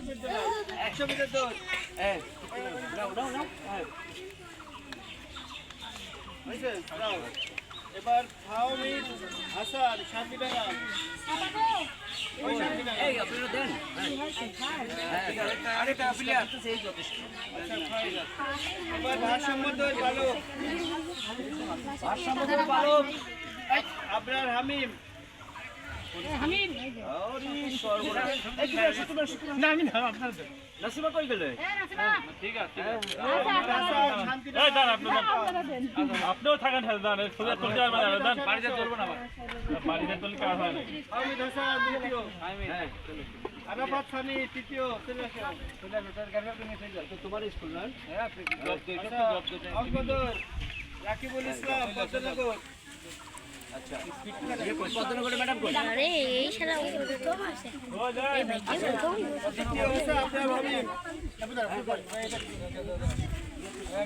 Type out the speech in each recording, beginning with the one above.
100 metre দৌড়। হয়েছে? দাও। এবার ফাহমিদ হাসান 60 টাকা। ওই 60 টাকা। আরেকটা প্লেয়ার। আচ্ছা, ফাইজ। এবার ভারসাম্য দৌড় বালক। ভারসাম্য দৌড় বালক। আবরার হামিম। নাসিমা কই গেলে? ঠিক আছে। আপনিও থাকেন বাড়িতে চলবো না বাড়িতে চললে কাজ হয় না। আরাফাত সানি তৃতীয়। তোমার স্কুল না? অঙ্কদর রাকিবুল ইসলাম পদ্মনগর। আচ্ছা পদ্মনগরে ম্যাডাম কই? আরে এই শালা ও তো আছে এই ভাই কি বলতো তৃতীয় হচ্ছে আপনার হামিম।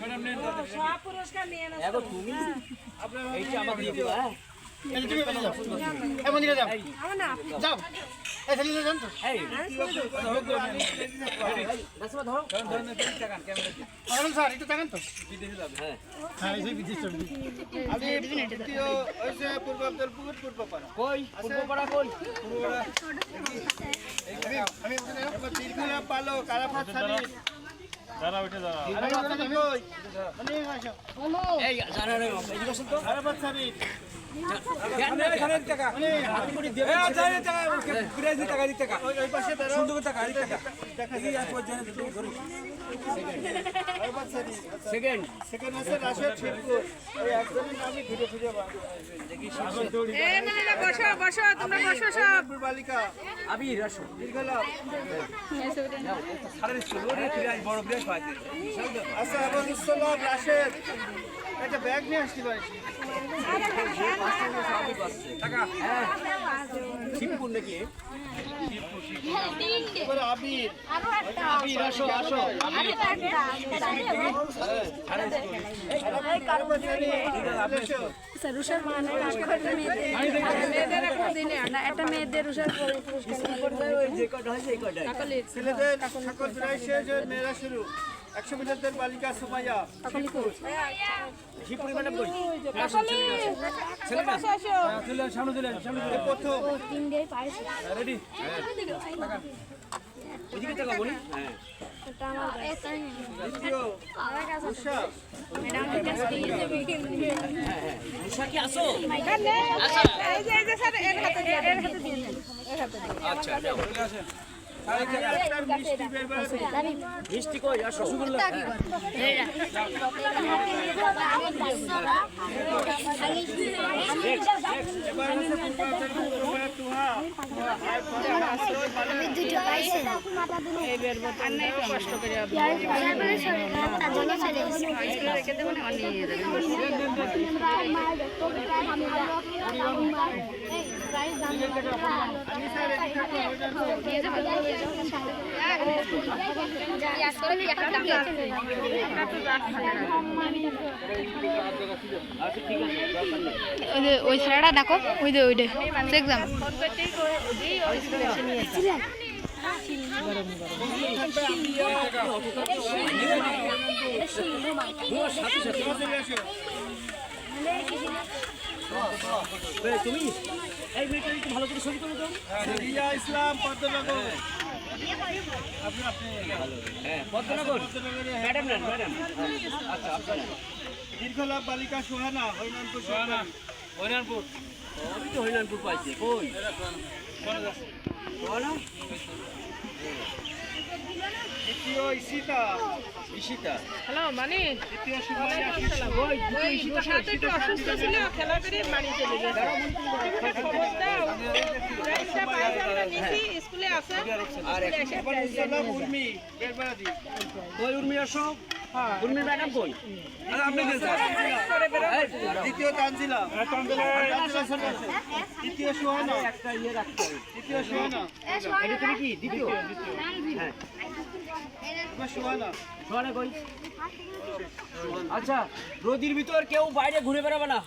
ম্যাডাম নেন সব পুরস্কার নিয়ে নাও। এগো তুমি আপনার এইটা আমাকে দিয়ে দিও। হ্যাঁ এমন দিকে যাও। আমার না যাও। এই ছেলে যান তো। এই নাসিমা ধরো আরাম স্যার একটু তাকান তো। হ্যাঁ হ্যাঁ এই বিদেশ চলবে। আমি তৃতীয় হইছে পূর্বাঞ্চলপুর পূর্বপাড়া। কই পূর্বপাড়া কই? পূর্বপাড়া। আমি এবার দীর্ঘলা পালক আরাফাত সানি। দাঁড়া উঠে দাঁড়া আরাফাত সানি কই? মানে আসো। এই জানা রে এদিকে আসুন তো। আরাফাত সানি। এখানে টাকা মানে হাত করে দিয়ে ওই পাশে দাঁড়াও। দেখা যায়। আরাফাত সানি। সেকেন্ড সেকেন্ড হচ্ছে রাশেদ শেরপুর। এই একজনের নামই ঘুরে ফিরে এ না না বসো বসো তোমরা বসো সব বালিকা আবির আসো দীর্ঘলা। সারা স্কুল ওরে ফিরাই বড় ব্রেক পাইছে আচ্ছা আবুল ইসলাম রাশেদ একটা ব্যাগ নিয়ে আসতে পারি। টাকা হ্যাঁ শিবপুর নাকি এবার আবির আরো একটা আবির আসো আসো। আরে একটা আরাফাত সানি। এসো। রুষার মানে মেয়েদের এখন দিনে একটা মেয়েদের রুষার পুরস্কার ওই যে কয়টা হয়েছে এই কয়টা ছেলেদের সকল প্রায় শেষ মেয়েরা শুরু। 100 মিটারদের বালিকা সুমাইয়া শিবপুর। শিবপুর ম্যাডাম কই এ প্রথম তিন দিয়ে পাইছে রেডি ওদিকে টাকা বলি হ্যাঁ এটা আমার এটাই দ্বিতীয় উষা। ম্যাডামের কাছে দিয়ে দেবে উষা কি আসো এই যে স্যার এর হাতে দিয়ে দেন এর হাতে আচ্ছা যাও একটা মিষ্টি বের করে দিই। মিষ্টি কই আসো এবার হচ্ছে পূর্বাঞ্চলপুর পূর্বপাড়া তুহা। আমি দুটো পাইছি এই বের বোতল না একটু কষ্ট করে তারপরে সরকার তার জন্য চলে গেছে এগুলো রেখে দেবো না অন্য নিয়ে যাবে আমি স্যার এদিকে ওই ছাড়াটা দেখো ওই দে ওইটা এক্সাম ফোন করতেই দিই ওই স্কুলে এসে নিয়ে আসি তুমি এই মেয়েটা একটু ভালো করে ছবি তুলে দাও রিয়া ইসলাম পদ্মনগর। হ্যাঁ পদ্মনগর ম্যাডাম নেন ম্যাডাম আচ্ছা আপনার দীর্ঘলাভ বালিকা সোহানা হরিনামপুর সোহানা। হরিনারপুর আমি তো হরিনারপুর পাইছি কই সোহানা দ্বিতীয় ঈশিতা। ঈশিতা হ্যালো মানে তৃতীয় সুমাইয়া ওই সাথে একটু অসুস্থ ছিল খেলা করে বাড়ি চলে গেছে খবর দাও প্রাইজটা পাইছে আমরা নিছি স্কুলে আছে আর এবার ইসলাম উর্মি বের করে দিই। কই উর্মি আসো উর্মি ম্যাডাম কই আপনি দ্বিতীয় তানজিলা। তৃতীয় সোহানা। একটা ইয়ে রাখতে হবে তৃতীয় সোহানা। এটা তুমি কি দ্বিতীয় হ্যাঁ এবার সোহানা। সোহানা কই আচ্ছা রোদির ভিতর কেউ বাইরে ঘুরে বেড়াবে না